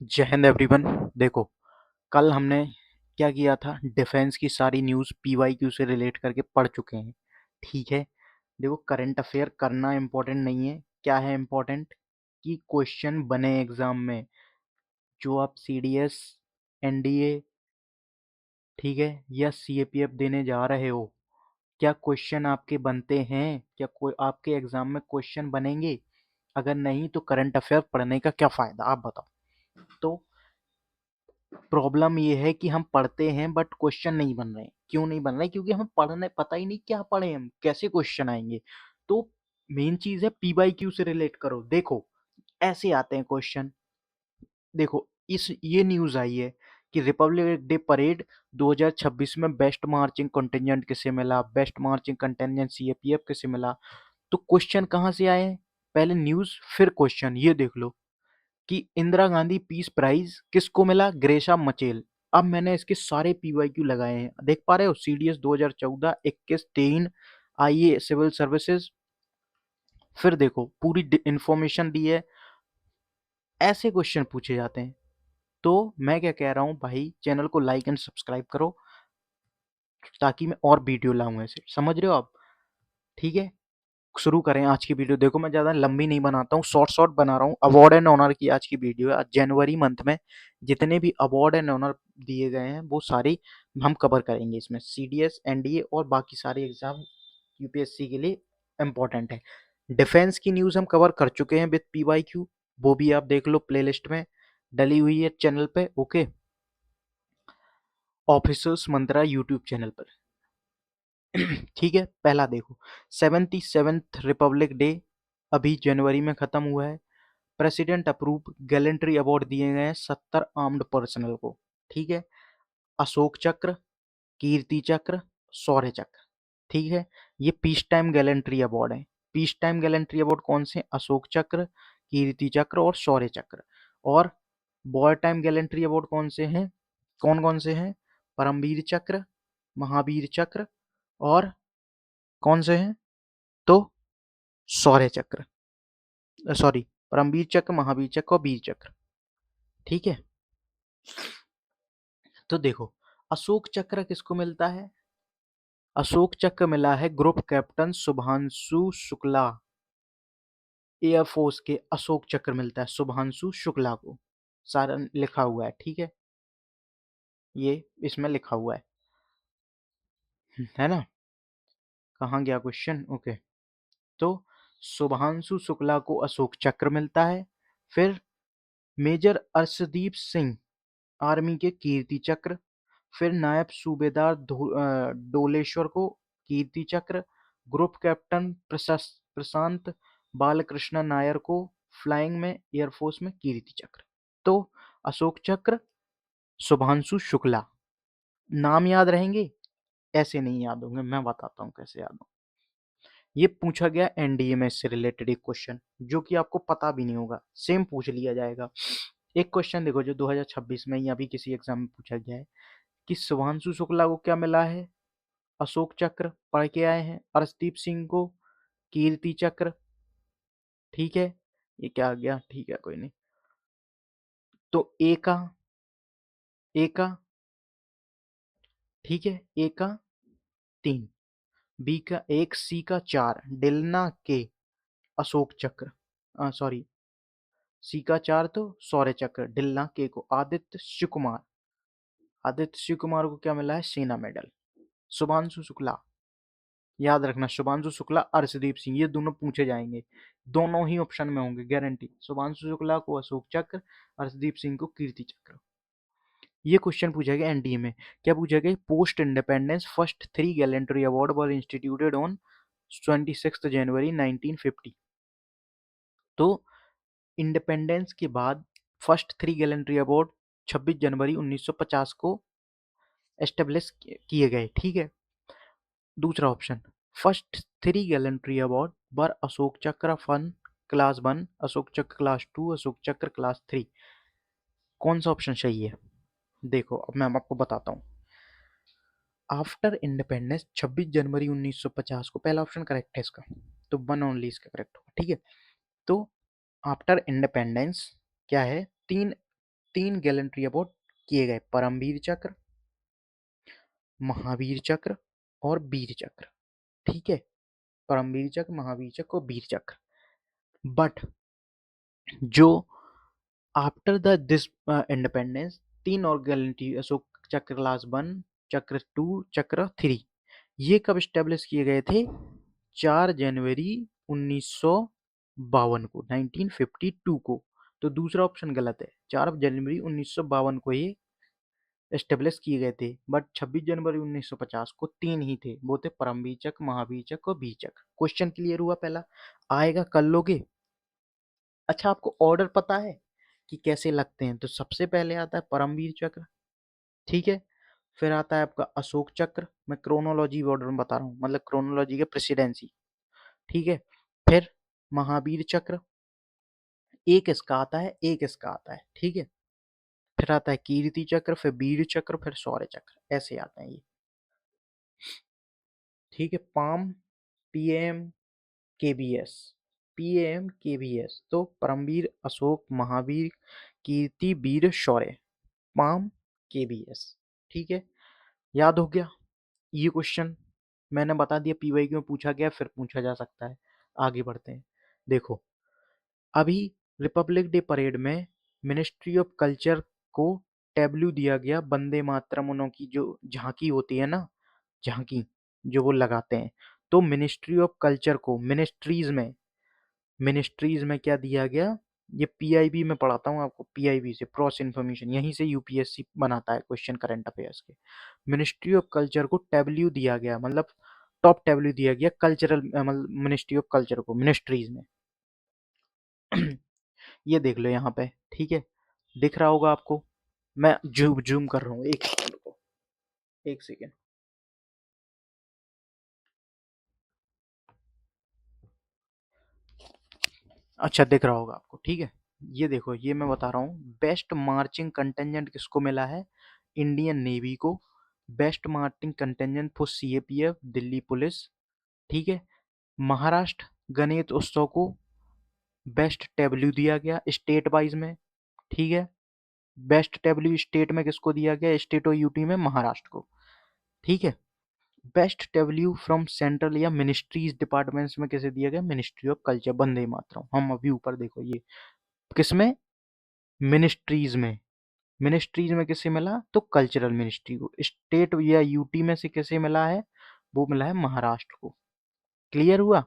जय हिंद एवरीवन। देखो, कल हमने क्या किया था, डिफेंस की सारी न्यूज़ पीवाईक्यू से रिलेट करके पढ़ चुके हैं। ठीक है। देखो, करंट अफेयर करना इम्पोर्टेंट नहीं है। क्या है इम्पोर्टेंट कि क्वेश्चन बने एग्जाम में। जो आप सीडीएस, एनडीए, ठीक है, या सीएपीएफ देने जा रहे हो, क्या क्वेश्चन आपके बनते हैं? क्या कोई आपके एग्जाम में क्वेश्चन बनेंगे? अगर नहीं तो करंट अफेयर पढ़ने का क्या फायदा, आप बताओ। तो प्रॉब्लम ये है कि हम पढ़ते हैं बट क्वेश्चन नहीं बन रहे। क्यों नहीं बन रहे? क्योंकि हमें पढ़ने पता ही नहीं क्या पढ़े, हम कैसे क्वेश्चन आएंगे। तो मेन चीज है पी बाई क्यू से रिलेट करो। देखो, ऐसे आते हैं क्वेश्चन। देखो, इस ये न्यूज आई है कि रिपब्लिक डे परेड 2026 में बेस्ट मार्चिंग कंटिजेंट किसे मिला, बेस्ट मार्चिंग कंटिजेंट सीएपीएफ किसे मिला। तो क्वेश्चन कहाँ से आए हैं? पहले न्यूज फिर क्वेश्चन, ये देख लो कि इंदिरा गांधी पीस प्राइज किसको मिला, ग्रेशा मचेल। अब मैंने इसके सारे पीवाईक्यू लगाए हैं, देख पा रहे हो, सीडीएस 2014, 21, 3, आईए सिविल सर्विसेज। फिर देखो पूरी इंफॉर्मेशन दी है। ऐसे क्वेश्चन पूछे जाते हैं। तो मैं क्या कह रहा हूँ भाई, चैनल को लाइक एंड सब्सक्राइब करो ताकि मैं और वीडियो लाऊं ऐसे, समझ रहे हो आप? ठीक है, शुरू करें आज की वीडियो। देखो, मैं ज़्यादा लंबी नहीं बनाता हूँ, शॉर्ट शॉर्ट बना रहा हूँ। अवार्ड एंड ऑनर की आज की वीडियो है। आज जनवरी मंथ में जितने भी अवार्ड एंड ऑनर दिए गए हैं वो सारी हम कवर करेंगे इसमें। सीडीएस, एनडीए और बाकी सारे एग्जाम यूपीएससी के लिए इम्पोर्टेंट है। डिफेंस की न्यूज़ हम कवर कर चुके हैं विद पीवाईक्यू, वो भी आप देख लो, प्लेलिस्ट में डली हुई है चैनल पे। ओके, ऑफिसर्स मंत्रा यूट्यूब चैनल पर। ठीक है, पहला देखो, 77th रिपब्लिक डे अभी जनवरी में खत्म हुआ है। प्रेसिडेंट अप्रूव गैलेंट्री अवार्ड दिए गए हैं 70 आर्म्ड पर्सनल को। ठीक है, अशोक चक्र, कीर्ति चक्र, शौर्य चक्र। ठीक है, ये पीस टाइम गैलेंट्री अवार्ड है। पीस टाइम गैलेंट्री अवार्ड कौन से? अशोक चक्र, कीर्ति चक्र और शौर्य चक्र। और वॉर टाइम गैलेंट्री अवार्ड कौन से हैं? कौन कौन से हैं? परमवीर चक्र, महावीर चक्र और कौन से हैं? तो शौर्य चक्र, सॉरी, परमवीर चक्र, महावीर चक्र और वीर चक्र। ठीक है, तो देखो, अशोक चक्र किसको मिलता है? अशोक चक्र मिला है group captain Shubhanshu Shukla. Air force के अशोक चक्र मिलता है शुभांशु शुक्ला को। सारा लिखा हुआ है, ठीक है, ये इसमें लिखा हुआ है ना? कहाँ गया क्वेश्चन? ओके, तो शुभांशु शुक्ला को अशोक चक्र मिलता है। फिर मेजर अर्शदीप सिंह आर्मी के कीर्ति चक्र। फिर नायब सूबेदार डोलेश्वर को कीर्ति चक्र। ग्रुप कैप्टन प्रशांत बालकृष्ण नायर को फ्लाइंग में एयरफोर्स में कीर्ति चक्र। तो अशोक चक्र, शुभांशु शुक्ला, नाम याद रहेंगे? ऐसे नहीं याद होंगे, मैं बताता हूँ कैसे याद होंगे। ये पूछा गया एनडीए में इससे रिलेटेड एक क्वेश्चन, जो कि आपको पता भी नहीं होगा, सेम पूछ लिया जाएगा। एक क्वेश्चन देखो जो 2026 में या भी किसी एग्जाम में पूछा गया है कि शुभांशु शुक्ला को क्या मिला है? अशोक चक्र, पढ़ के आए हैं। अर्शदीप सिंह को कीर्ति चक्र। ठीक है, ये क्या आ गया? ठीक है, कोई नहीं। तो ए का, ए का, ठीक है, ए का 3, बी का 1, सी का 4, डिलना के अशोक चक्र, सॉरी, सी का 4 तो शौर्य चक्र, डिलना के को आदित्य शिव कुमार। आदित्य शिव कुमार को क्या मिला है? सेना मेडल। शुभांशु शुक्ला, याद रखना, शुभांशु शुक्ला, अर्शदीप सिंह, ये दोनों पूछे जाएंगे। दोनों ही ऑप्शन में होंगे, गारंटी। शुभांशु शुक्ला को अशोक चक्र, अर्शदीप सिंह को कीर्ति चक्र। ये क्वेश्चन पूछा गया एनडीए में। क्या पूछा गया? Post independence first 3 gallantry award were instituted on 26 जनवरी 1950। तो इंडिपेंडेंस के बाद फर्स्ट 3 गैलेंट्री अवार्ड 26 जनवरी 1950 को एस्टेब्लिश किए गए। ठीक है, दूसरा ऑप्शन, फर्स्ट 3 गैलेंट्री अवार्ड वर अशोक चक्र फन क्लास 1, अशोक चक्र क्लास 2, अशोक चक्र क्लास 3। कौन सा ऑप्शन सही है? देखो, अब मैं आपको बताता हूँ। आफ्टर इंडिपेंडेंस 26 जनवरी 1950 को, पहला ऑप्शन करेक्ट है इसका, तो वन ओनली इसका करेक्ट होगा। ठीक है, तो आफ्टर इंडिपेंडेंस क्या है? 3 3 गैलेंट्री अवार्ड किए गए, परमवीर चक्र, महावीर चक्र और वीर चक्र। ठीक है, परमवीर चक्र, महावीर चक्र और वीर चक्र। बट जो आफ्टर द दिस इंडिपेंडेंस 3 और गैलेंट्री, अशोक चक्र क्लास 1, चक्र 2, चक्र 3, ये कब स्टेब्लिश किए गए थे? 4 जनवरी 1952 को, 1952 को। तो दूसरा ऑप्शन गलत है, 4 जनवरी 1952 को ये एस्टेब्लिश किए गए थे। बट 26 जनवरी 1950 को 3 ही थे, वो थे परमवीर चक्र, महावीर चक्र और वीर चक्र। क्वेश्चन क्लियर हुआ पहला? आएगा कर लोगे? अच्छा, आपको ऑर्डर पता है कि कैसे लगते हैं? तो सबसे पहले आता है परमवीर चक्र, ठीक है, फिर आता है आपका अशोक चक्र, मैं क्रोनोलॉजी ऑर्डर में बता रहा हूँ, मतलब क्रोनोलॉजी के प्रेसिडेंसी, ठीक है, फिर महावीर चक्र, एक इसका आता है, एक इसका आता है, ठीक है, फिर आता है कीर्ति चक्र, फिर वीर चक्र, फिर शौर्य चक्र, ऐसे आते हैं ये, ठीक है। Palm, PM, KBS, PM KBS, तो परमवीर, अशोक, महावीर, कीर्ति, वीर, शौर्य, पाम, केबीएस, ठीक है। याद हो गया ये क्वेश्चन? मैंने बता दिया पीवाईक्यू में पूछा गया, फिर पूछा जा सकता है। आगे बढ़ते हैं। देखो, अभी रिपब्लिक डे परेड में मिनिस्ट्री ऑफ कल्चर को टैब्लू दिया गया, वंदे मातरम उन्हों की जो झांकी होती है ना, झांकी जो वो लगाते हैं, तो मिनिस्ट्री ऑफ कल्चर को मिनिस्ट्रीज में क्या दिया गया? ये पीआईबी में पढ़ाता हूँ आपको, पीआईबी से, क्रॉस इन्फॉर्मेशन, यहीं से यूपीएससी बनाता है क्वेश्चन करंट अफेयर्स के। मिनिस्ट्री ऑफ कल्चर को टैब्लू दिया गया, मतलब टॉप टैब्लू दिया गया कल्चरल, मतलब मिनिस्ट्री ऑफ कल्चर को मिनिस्ट्रीज में। ये देख लो यहाँ पे, ठीक है, दिख रहा होगा आपको, मैं जूम जूम कर रहा हूँ, एक सेकंड को, एक सेकंड। अच्छा, दिख रहा होगा आपको, ठीक है। ये देखो, ये मैं बता रहा हूँ, बेस्ट मार्चिंग कंटेंजेंट किसको मिला है? इंडियन नेवी को। Best marching contingent for CAPF, Delhi police, ठीक है। महाराष्ट्र गणेश उत्सव को बेस्ट टेबल्यू दिया गया स्टेट वाइज में, ठीक है। बेस्ट टेबल्यू स्टेट में किसको दिया गया? स्टेट और यूटी में महाराष्ट्र को, ठीक है। बेस्ट टेबल्यू फ्रॉम सेंट्रल या मिनिस्ट्रीज डिपार्टमेंट्स में किसे दिया गया? Ministry of culture, Vande Mataram. हम अभी ऊपर देखो, ये किसमें? मिनिस्ट्रीज में। मिनिस्ट्रीज में किसे मिला? तो कल्चरल मिनिस्ट्री को। स्टेट या यूटी में से किसे मिला है? वो मिला है महाराष्ट्र को। क्लियर हुआ?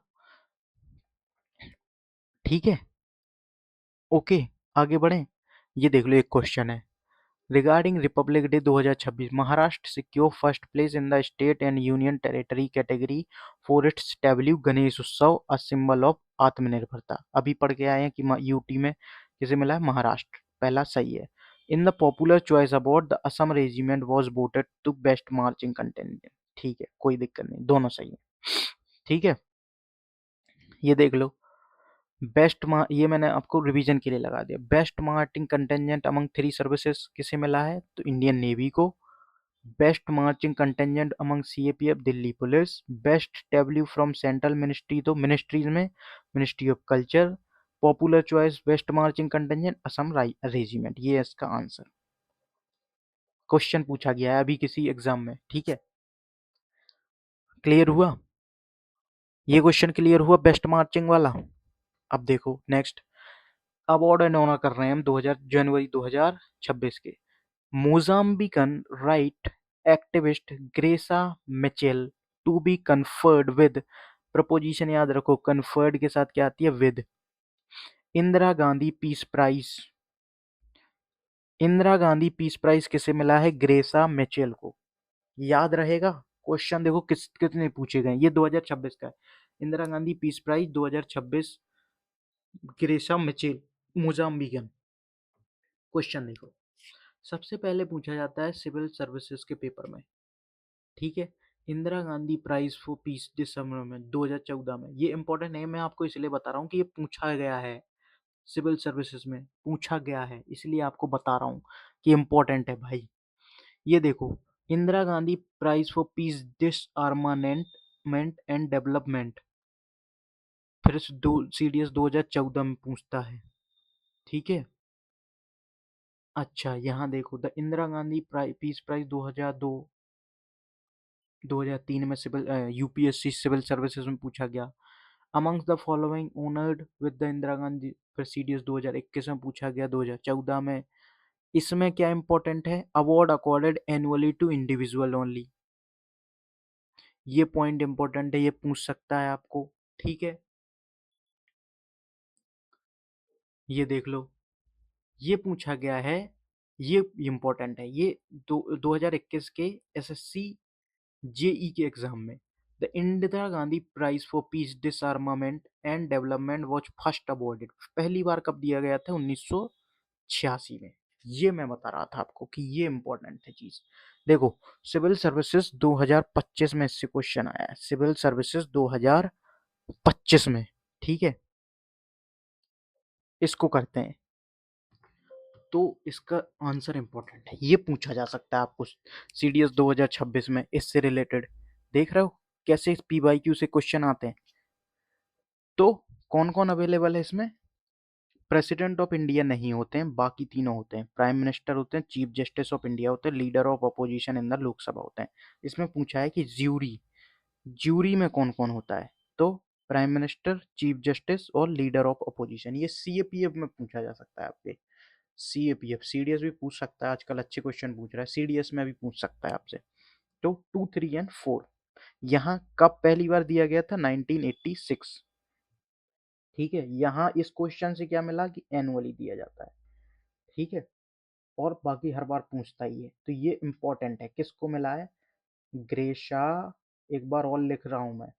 ठीक है, ओके, आगे बढ़े। ये देख लो, एक क्वेश्चन है regarding Republic day 2026, Maharashtra secure first place in the state and union territory category for its tableau Ganesh उत्सव, अ सिंबल ऑफ आत्मनिर्भरता। अभी पढ़ के आए हैं कि यूटी में किसे मिला है? महाराष्ट्र, पहला सही है। In the popular choice award the Assam regiment was voted to best marching contingent, ठीक है, कोई दिक्कत नहीं, दोनों सही है, ठीक है। ये देख लो, ये मैंने आपको रिवीजन के लिए लगा दिया। Best marching contingent among 3 services किसे मिला है? तो इंडियन नेवी को। Best marching contingent among CAPF, Delhi police. Best tableau from central ministry, तो मिनिस्ट्रीज में ministry of culture. Popular choice best marching contingent Assam regiment, ये है इसका आंसर। क्वेश्चन पूछा गया है अभी किसी एग्जाम में, ठीक है। क्लियर हुआ? ये क्वेश्चन क्लियर हुआ बेस्ट मार्चिंग वाला? अब देखो नेक्स्ट, अवार्ड एंड ऑनर कर रहे हैं हम 2000 जनवरी 2026 के। Mozambican right activist Graca Machel to be conferred with, preposition याद रखो, कन्फर्ड के साथ क्या आती है? With. Indira Gandhi peace prize, Indira Gandhi peace prize किसे मिला है? ग्रेसा मिचेल को। याद रहेगा? क्वेश्चन देखो कितने पूछे गए, ये 2026 का है। Indira Gandhi peace prize 2026, Graca Machel, Mozambican. Question देखो, सबसे पहले पूछा जाता है सिविल सर्विसेज के पेपर में, ठीक है। Indira Gandhi prize for peace दिसंबर में 2014 में, ये इंपॉर्टेंट है, मैं आपको इसलिए बता रहा हूँ कि ये पूछा गया है, सिविल सर्विसेज में पूछा गया है, इसलिए आपको बता रहा हूँ कि इंपॉर्टेंट है भाई। ये देखो, Indira Gandhi prize for peace disarmament and development, फिर दो CDS 2014 में पूछता है, ठीक है। अच्छा, यहाँ देखो, the Indira Gandhi peace prize 2002 2003 में सिविल यूपीएससी सिविल सर्विसेज में पूछा गया। Amongst the following honoured with the Indira Gandhi prestigious 2021 में पूछा गया, 2014 में। इसमें क्या इंपॉर्टेंट है? Award accorded annually to individual only. ये पॉइंट इंपॉर्टेंट है, ये पूछ सकता है आपको। ठीक है, ये देख लो, ये पूछा गया है, ये इंपॉर्टेंट है। ये 2021 के एसएससी जेई के एग्जाम में। The Indira Gandhi prize for peace disarmament and development was first awarded, पहली बार कब दिया गया था? 1986 में। ये मैं बता रहा था आपको कि ये इंपॉर्टेंट है चीज। देखो, सिविल सर्विसेज 2025 में इससे क्वेश्चन आया है, सिविल सर्विसेज 2025 में। ठीक है, इसको करते हैं, तो इसका आंसर इंपॉर्टेंट है, ये पूछा जा सकता है आपको सीडीएस 2026 में इससे रिलेटेड। देख रहे हो कैसे पीवाईक्यू से क्वेश्चन आते हैं। तो कौन कौन अवेलेबल है इसमें? प्रेसिडेंट ऑफ इंडिया नहीं होते हैं, बाकी तीनों होते हैं। प्राइम मिनिस्टर होते हैं, चीफ जस्टिस ऑफ इंडिया होते हैं, leader of opposition in the Lok Sabha होते हैं। इसमें पूछा है कि ज्यूरी, ज्यूरी में कौन कौन होता है? तो प्राइम मिनिस्टर, चीफ जस्टिस और लीडर ऑफ अपोजिशन। ये सीएपीएफ में पूछा जा सकता है आपके। सीएपीएफ, सीडीएस भी पूछ सकता है, आजकल अच्छे क्वेश्चन पूछ रहा है, सीडीएस में भी पूछ सकता है आपसे। तो 2, 3 एंड 4 यहाँ कब पहली बार दिया गया था? 1986। ठीक है, यहाँ इस क्वेश्चन से क्या मिला कि एनुअली दिया जाता है। ठीक है, और बाकी हर बार पूछता ही है, तो ये इंपॉर्टेंट है। किसको मिला है? ग्रेशा, एक बार और लिख रहा हूं मैं,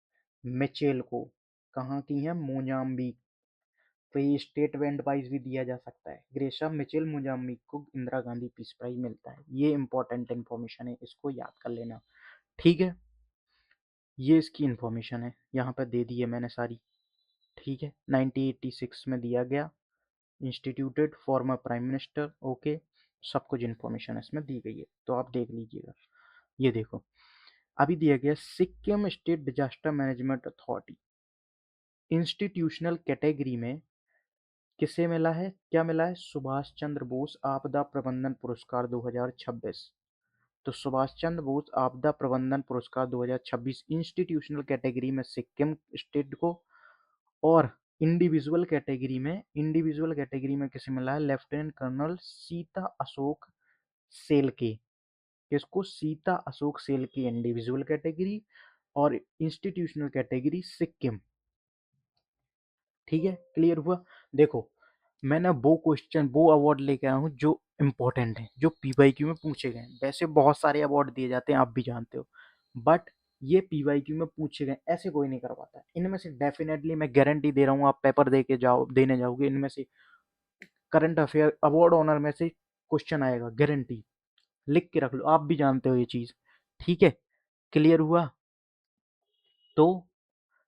मिचेल को। कहाँ की है? मोजाम्बिक। तो ये स्टेट बैंड वाइज भी दिया जा सकता है। ग्रेशा मिचेल मोजाम्बिक को इंदिरा गांधी पीस प्राइज मिलता है। ये इंपॉर्टेंट इंफॉर्मेशन है, इसको याद कर लेना। ठीक है, ये इसकी इंफॉर्मेशन है, यहाँ पर दे दी है मैंने सारी। ठीक है, 1986 में दिया गया, instituted former prime minister. Okay, सब कुछ इन्फॉर्मेशन इसमें दी गई है, तो आप देख लीजिएगा। ये देखो, अभी दिया गया Sikkim state disaster management authority, institutional category में किसे मिला है? क्या मिला है? सुभाष चंद्र बोस आपदा प्रबंधन पुरस्कार 2026। तो सुभाष चंद्र बोस आपदा प्रबंधन पुरस्कार 2026 इंस्टीट्यूशनल कैटेगरी में सिक्किम स्टेट को, और इंडिविजुअल कैटेगरी में किसे मिला है? लेफ्टिनेंट कर्नल सीता अशोक सेल के। किसको? सीता अशोक सेल की इंडिविजुअल कैटेगरी, और इंस्टीट्यूशनल कैटेगरी सिक्किम। ठीक है, क्लियर हुआ? देखो, मैंने वो अवार्ड लेके आया हूँ जो इम्पोर्टेंट है, जो पीवाईक्यू में पूछे गए हैं। वैसे बहुत सारे अवार्ड दिए जाते हैं, आप भी जानते हो, बट ये पीवाईक्यू में पूछे गए, ऐसे कोई नहीं करवाता है। इनमें से डेफिनेटली मैं गारंटी दे रहा हूँ, आप पेपर देने जाओगे, इनमें से करंट अफेयर अवार्ड ऑनर में से क्वेश्चन आएगा, गारंटी। लिख के रख लो, आप भी जानते हो ये चीज। ठीक है, क्लियर हुआ? तो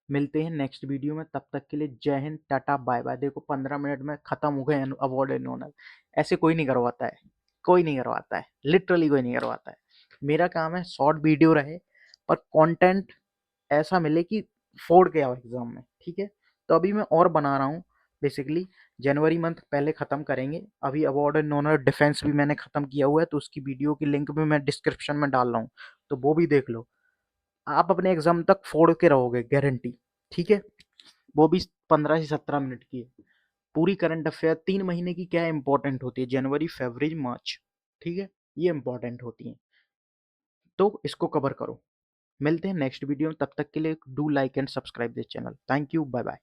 मिलते हैं नेक्स्ट वीडियो में, तब तक के लिए जय हिंद, टाटा, बाय बाय। देखो 15 मिनट में खत्म हो गए अवार्ड एंड ऑनर। ऐसे कोई नहीं करवाता है, कोई नहीं करवाता है, लिटरली कोई नहीं करवाता है। मेरा काम है शॉर्ट वीडियो रहे, पर कंटेंट ऐसा मिले कि फोड़ के आओ एग्जाम में। ठीक है, तो अभी मैं और बना रहा हूँ बेसिकली, जनवरी मंथ पहले खत्म करेंगे। अभी अवार्ड एंड ऑनर डिफेंस भी मैंने खत्म किया हुआ है, तो उसकी वीडियो की लिंक भी मैं डिस्क्रिप्शन में डाल रहा हूँ, तो वो भी देख लो। आप अपने एग्जाम तक फोड़ के रहोगे, गारंटी। ठीक है, वो भी 15 से 17 मिनट की है। पूरी करंट अफेयर 3 महीने की क्या इंपॉर्टेंट होती है? जनवरी, फरवरी, मार्च। ठीक है, ये इंपॉर्टेंट होती है, तो इसको कवर करो। मिलते हैं नेक्स्ट वीडियो में, तब तक के लिए do like and subscribe this channel. Thank you, bye bye.